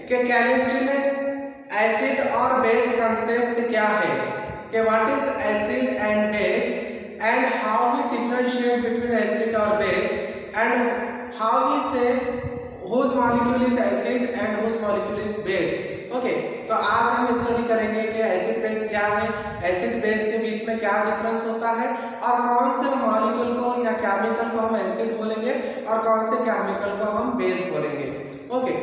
कि केमिस्ट्री में एसिड और बेस कंसेप्ट क्या है, कि what is acid and base and how we differentiate between acid और base and how we say whose molecule is acid and whose molecule is base। Okay, तो आज हम स्टडी करेंगे कि एसिड बेस क्या है, एसिड बेस के बीच में क्या डिफरेंस होता है और कौन से मॉलिक्यूल को या केमिकल को हम एसिड बोलेंगे और कौन से केमिकल को हम बेस बोलेंगे। ओके,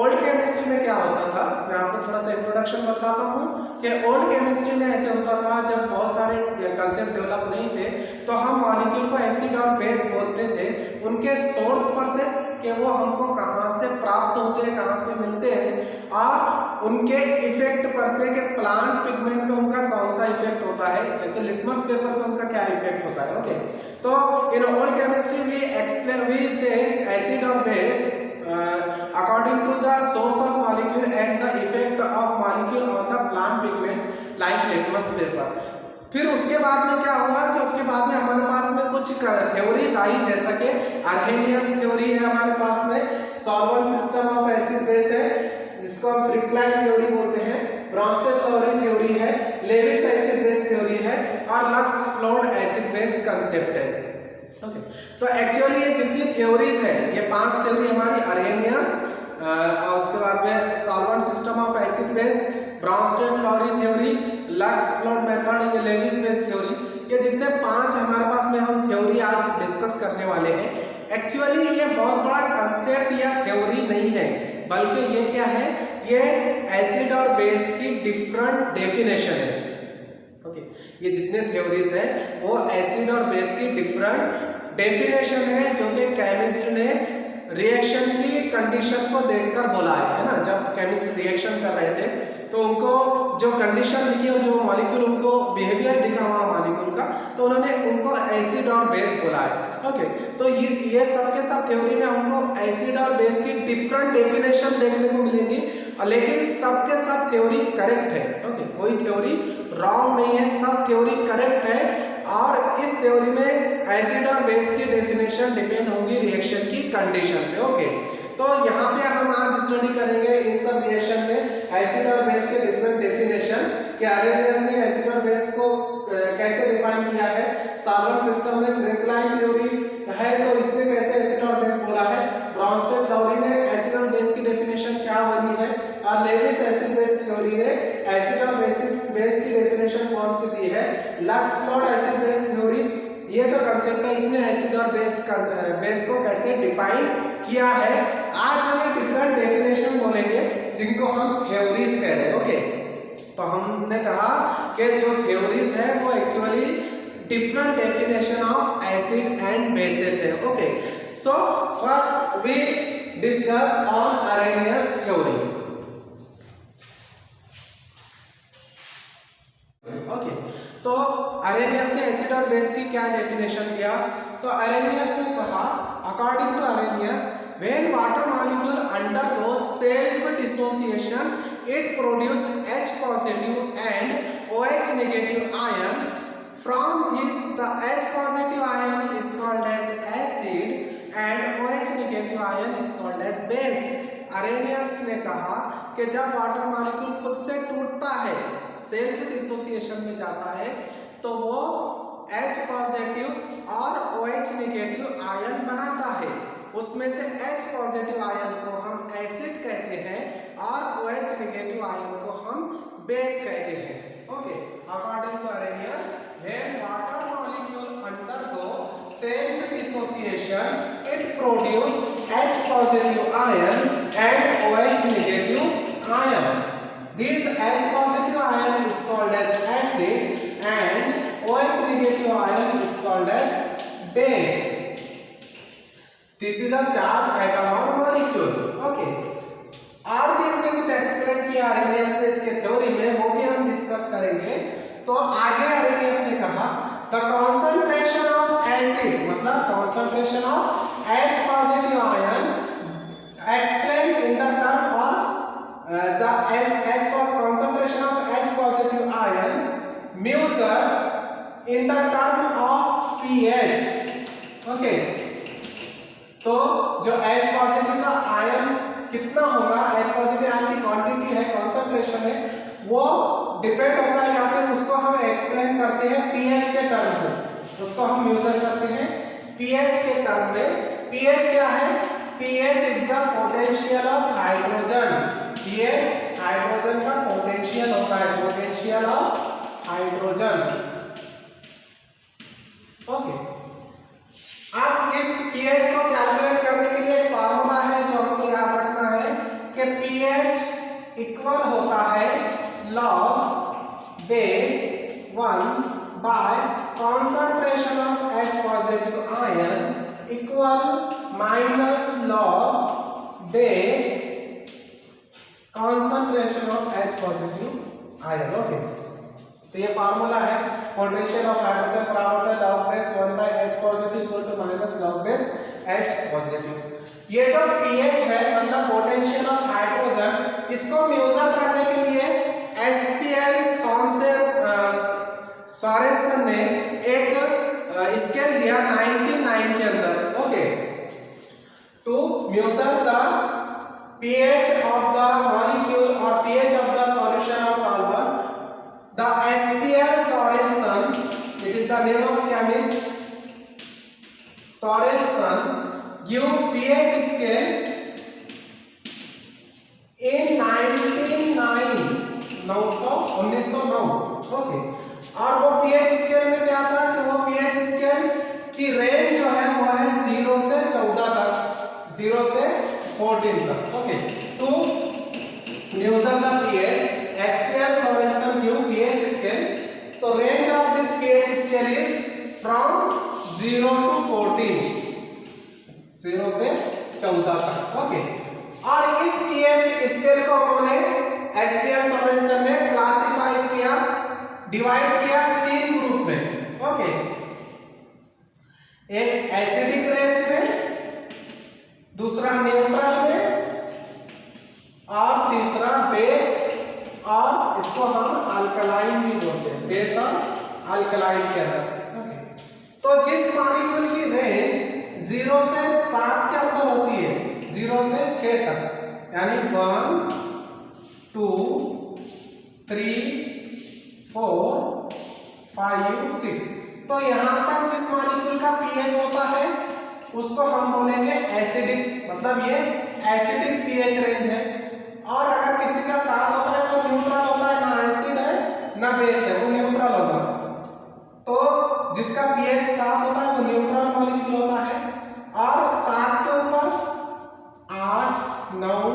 ओल्ड केमिस्ट्री में क्या होता था, मैं आपको थोड़ा सा इंट्रोडक्शन बताता हूँ कि ओल्ड केमिस्ट्री में ऐसे होता था, जब बहुत सारे कंसेप्ट डेवलप नहीं थे तो हम मॉलिक्यूल को एसिड और बेस बोलते थे उनके सोर्स पर से, कि वो हमको कहाँ से प्राप्त होते हैं, कहाँ से मिलते हैं और उनके इफेक्ट पर से कि प्लांट पिगमेंट पे उनका कौन सा इफेक्ट होता है, जैसे लिटमस पेपर पे उनका क्या इफेक्ट होता है। ओके, तो in old chemistry we explain we say acid और base according to the source of molecule and the effect of molecule on the plant pigment like litmus paper। फिर उसके बाद में क्या हुआ कि उसके बाद में हमारे पास में कुछ थ्योरीज आई, जैसा कि अर्हेनियस थ्योरी है हमारे पास में, solvent system of acid base है जिसको हम फ्रिक्लाइन थ्योरी बोलते हैं, ब्रॉन्स्टेड थ्योरी है, लेविस एसिड बेस थ्योरी है और lux flowed acid base concept है। ओके, तो एक्चुअली ये जितनी थ्योरीज है, ये 5 थ्योरी हमारी अर्हेनियस और उसके बाद में solvent system of acid base, Brønsted theory, lux flowed method, ये लेविस बेस थ्योरी, ये जितने 5 हमारे पास में हम थ्योरी आज डिस्कस करने वाले हैं। एक्चुअली ये बहुत बड़ा कंसेप्ट या थ्योरी नहीं है, बल्कि ये क्या है, ये एसिड और बेस की डिफरेंट डेफिनेशन है। ओके, ये जितने थ्योरीज हैं वो एसिड और बेस की डिफरेंट डेफिनेशन है जो कि केमिस्ट ने रिएक्शन की कंडीशन को देखकर बोला है ना। जब केमिस्ट रिएक्शन कर रहे थे तो उनको जो कंडीशन दिखी और जो मॉलिक्यूल उनको बिहेवियर दिखा हुआ मॉलिक्यूल का, तो उन्होंने उनको एसिड और बेस बोला है। ओके, तो ये सब के सब थ्योरी में हमको एसिड और बेस की डिफरेंट डेफिनेशन देखने को मिलेगी, लेकिन सबके सब थ्योरी करेक्ट है। ओके, कोई थ्योरी रॉन्ग नहीं है, सब थ्योरी करेक्ट है और इस थ्योरी में एसिड और बेस की डेफिनेशन डिपेंड होगी रिएक्शन की कंडीशन पे। ओके, तो यहाँ पे हम आज स्टडी करेंगे इन सब रिएक्शन में एसिड और बेस के डिफरेंट डेफिनेशन, कि अर्हेनियस ने एसिड और बेस को कैसे डिफाइन किया है, सॉल्वेंट सिस्टम में फ्रिक्लाइन थ्योरी है तो इसने कैसे एसिड और बेस बोला है, ब्रॉन्स्टेड थ्योरी ने एसिड और बेस की डेफिनेशन क्या बनी है और लेविस एसिड बेस थ्योरी ने एसिड और बेस की डेफिनेशन कौन सी दी है, lux flowed acid base theory, ये जो कंसेप्ट है इसने एसिड और बेस को कैसे डिफाइन किया है। आज हम डिफरेंट डेफिनेशन बोलेंगे जिनको हम थ्योरीज कह रहे हैं। ओके, तो हमने कहा कि जो थ्योरीज है वो actually different definition of acid and bases है। Okay, so first we discuss on Arrhenius theory. Okay, तो अर्हेनियस ने एसिड और बेस की क्या डेफिनेशन दिया, तो अर्हेनियस ने कहा according to Arrhenius when water molecule undergoes self dissociation it produces H positive and OH negative ion, from this the H positive ion is called as acid and OH negative ion is called as base। अर्हेनियस ने कहा कि जब water molecule खुद से टूटता है, self dissociation में जाता है, तो वो H पॉजिटिव और OH नेगेटिव आयन बनाता है। उसमें से H पॉजिटिव आयन को हम एसिड कहते हैं और OH नेगेटिव आयन को हम बेस कहते हैं। Okay, according to Arrhenius when water molecule undergo self dissociation it produce H positive ion and OH negative ion। This H positive ion is called as acid and OH negative ion is called as base। This is a charge atom or molecule। Okay, और भी इसने कुछ explain किया अर्हेनियस ने इसके theory में, वो भी हम डिस्कस करेंगे। तो आगे अर्हेनियस ने कहा द कंसंट्रेशन ऑफ एसिड, मतलब concentration of H positive ion explain in the term of the concentration of H positive ion measured in the term of pH। Okay, तो जो H पॉजिटिव का आयन कितना होगा, H पॉजिटिव आयन की quantity है, concentration है, वो depend होता है, या फिर उसको हम एक्सप्लेन करते हैं pH के टर्म में, उसको हम मेजर करते हैं pH के टर्म में। pH क्या है? pH is the potential of hydrogen. pH hydrogen का पोटेंशियल होता है, पोटेंशियल ऑफ हाइड्रोजन। ओके, अब इस pH को कैलकुलेट करने के लिए एक फार्मूला है जो हमको याद रखना है कि pH इक्वल होता है log base 1 by concentration of H positive ion equal minus log base concentration of H positive ion। Okay, तो ये फार्मूला है, पोटेंशियल ऑफ हाइड्रोजन बराबर है log base 1 by H positive equal to minus log base H positive। ये जो pH है मतलब potential of hydrogen, इसको मेजर करने के लिए SPL सोरेनसन ने एक स्केल दिया 1999 के अंदर। Okay, to measure the pH of the molecule or pH of the solution or solvent, the SPL Sorensen, it is the name of chemist Sorensen, give pH scale in 1909। Okay, और वो pH scale में क्या था कि वो pH scale की range जो है वो है 0 से 14 तक, 0 से 14 तक। Okay, to measure the pH, SPL Sorensen give pH scale, तो range of this pH scale is from 0 to 14, 0 से 14 तक। ओके, और इस pH स्केल को उन्होंने SPL Sorensen ने क्लासिफाई किया, डिवाइड किया 3 ग्रुप में। ओके, एक एसिडिक रेंज में, दूसरा न्यूट्रल में, और तीसरा बेस, और इसको हम अल्कलाइन भी बोलते हैं, बेस और अल्कलाइन के अंदर। ओके, तो जिस मॉलिक्यूल की रेंज 0 से 7 के अंदर होती है, 0 से 6 तक, यानी 1 2 3 4 5 6, तो यहां तक जिस मॉलिक्यूल का pH होता है उसको हम बोलेंगे एसिडिक, मतलब ये एसिडिक pH रेंज है। और अगर किसी का 7 होता है वो न्यूट्रल होता है, ना एसिड है ना बेस है, वो न्यूट्रल होगा। तो जिसका pH 7 होता है वो न्यूट्रल मॉलिक्यूल होता है, और 7 के ऊपर 8 9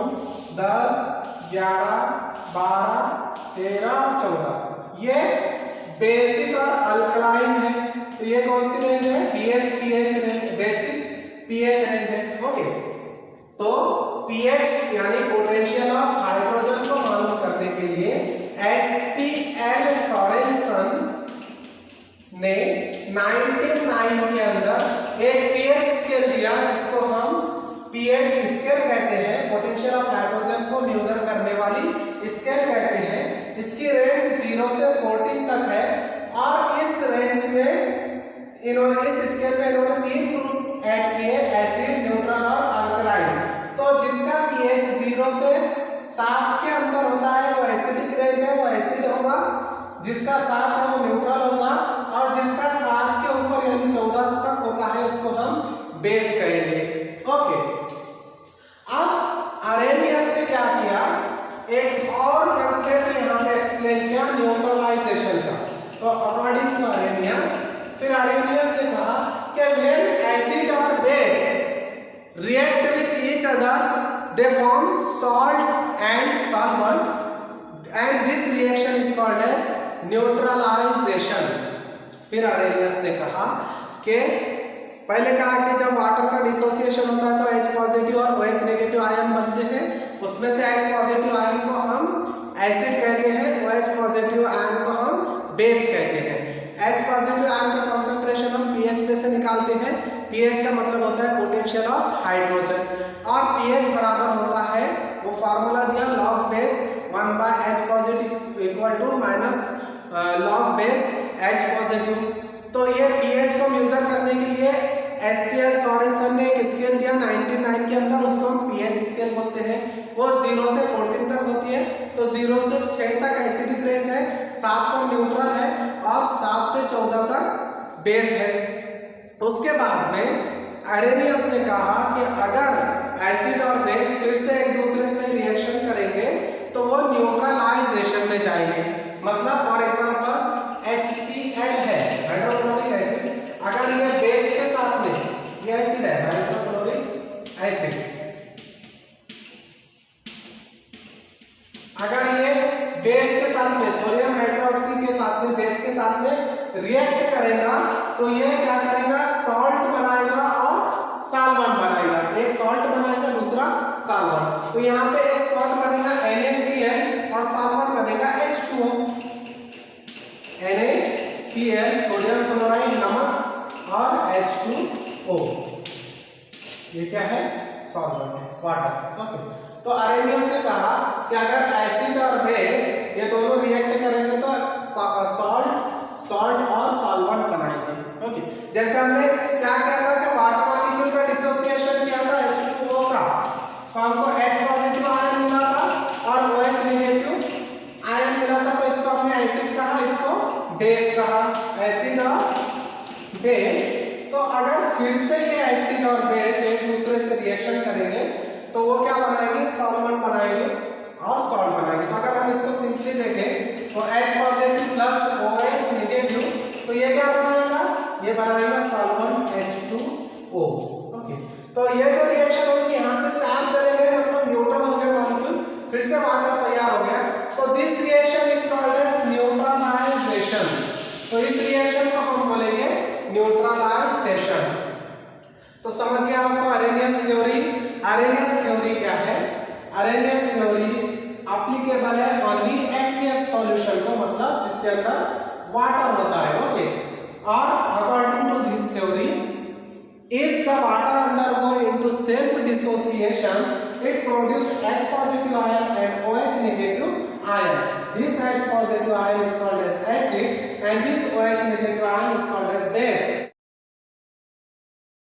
10 11 12 13 14 ये बेसिक और अल्कलाइन है। तो ये कौन सी रेंज है? pH range, basic pH range है। ओके, तो pH यानी पोटेंशियल ऑफ हाइड्रोजन को मालूम करने के लिए SPL सोरेनसन ने 1909 के अंदर एक pH स्केल दिया जिसको हम pH स्केल कहते हैं, पोटेंशियल ऑफ हाइड्रोजन को मेजर करने वाली स्केल कहते हैं। इसकी रेंज 0 से 14 तक है, और इस रेंज में इन्होंने इस स्केल पे इन्होंने 3 ग्रुप ऐड किए, एसिड, न्यूट्रल और अल्कलाइन। तो जिसका pH 0 से 7 के अंदर होता है वो एसिडिक रेंज है, वो एसिड होगा। जिसका 7 है वो न्यूट्रल होगा, और जिसका 7 के ऊपर यानी 14 तक होता है उसको हम बेस कहेंगे। ओके, अब आरेनियस ने क्या किया, एक और कंसेप्ट यहाँ पे एक्सप्लेन किया न्यूट्रलाइजेशन का। तो अकॉर्डिंग टू आरेनियस, फिर आरेनियस ने कहा कि व्हेन एसिड और base react with each other they form salt and solvent, and this reaction is called as neutralisation. फिर आरेनियस ने कहा कि पहले कहा कि जब वाटर का डिसोसिएशन होता है तो H पॉजिटिव और OH नेगेटिव आयन बनते हैं, उसमें से H पॉजिटिव आयन को हम एसिड कहते हैं, OH पॉजिटिव आयन को हम बेस कहते हैं। H पॉजिटिव आयन का कॉन्सेंट्रेशन हम pH पे से निकालते हैं। pH का मतलब होता है पोटेंशियल ऑफ हाइड्रोजन, और pH बराबर होता है, वो फार्मूला दिया log base 1 by H positive equal to minus log base H positive. तो ये pH को मेजर करने के लिए SPL सोरेनसन ने एक स्केल दिया 1909 के अंदर, उसको हम pH स्केल बोलते हैं। होते हैं वो 0 से 14 तक होती है। तो 0 से 6 तक एसिडिक रेंज है, 7 पर न्यूट्रल है और 7 से 14 तक बेस है। उसके बाद में आरेनियस ने कहा कि अगर एसिड और बेस फिर से एक दूसरे से रिएक्शन करेंगे तो वो न्यूट्रलाइजेशन में जाएंगे। मतलब फॉर एग्जांपल HCl है हाइड्रोक्लोरिक एसिड, अगर ये बेस के साथ में, ये एसिड है हाइड्रोक्लोरिक एसिड, अगर ये बेस के साथ में सोडियम हाइड्रोक्सी के साथ में बेस के साथ में रिएक्ट करेगा तो ये क्या करेगा, सॉल्ट बनाएगा और सॉल्वेंट बनाएगा। एक सॉल्ट बनाएगा, दूसरा सॉल्वेंट। तो यहाँ पे एक सॉल्ट बनेगा NaCl और सॉल्वेंट बनेगा H2O। NaCl सोडियम क्लोराइड नमक और H2O, ये क्या है, सॉल्वेंट है, वाटर। ओके, तो आरेनियस ने कहा कि अगर एसिड और बेस ये दोनों रिएक्ट करेंगे तो सॉल्ट और सॉल्वेंट बनाएंगे। ओके, जैसे हमने क्या किया था कि वाटर मॉलिक्यूल का डिसोसिएशन किया था H2O का, तो हमको H पॉजिटिव आयन मिला था और OH नेगेटिव आयन मिला था। तो इसको हमने एसिड कहा, इसको बेस कहा, एसिड और बेस। तो अगर फिर से ये एसिड और बेस एक दूसरे से रिएक्शन करेंगे तो वो क्या बनाएंगे, सॉल्वेंट बनाएंगे और सॉल्ट बनाएंगे। तो अगर हम इसको सिंपली देखें तो H positive plus OH negative, तो ये क्या बनाएगा, ये बनाएगा सॉल्वेंट H2O। ओके, तो ये जो रिएक्शन होगी यहाँ से चार्ज चले गए, मतलब न्यूट्रल हो गया मॉलिक्यूल, फिर से वाटर तैयार हो गया। तो this reaction is called as neutralisation. तो इस रिएक्शन को हम बोलेंगे न्यूट्रलाइजेशन। तो समझ गया आपको आरेनियस थ्योरी। आरेनियस थ्योरी क्या है, आरेनियस थ्योरी एप्लीकेबल है ओनली एक्वियस सॉल्यूशन को, मतलब जिसके अंदर वाटर होता है। ओके, और according to this theory if the water undergo into self dissociation it produce H positive ion and OH negative ion. This H positive ion is called as acid and this OH negative ion is called as base.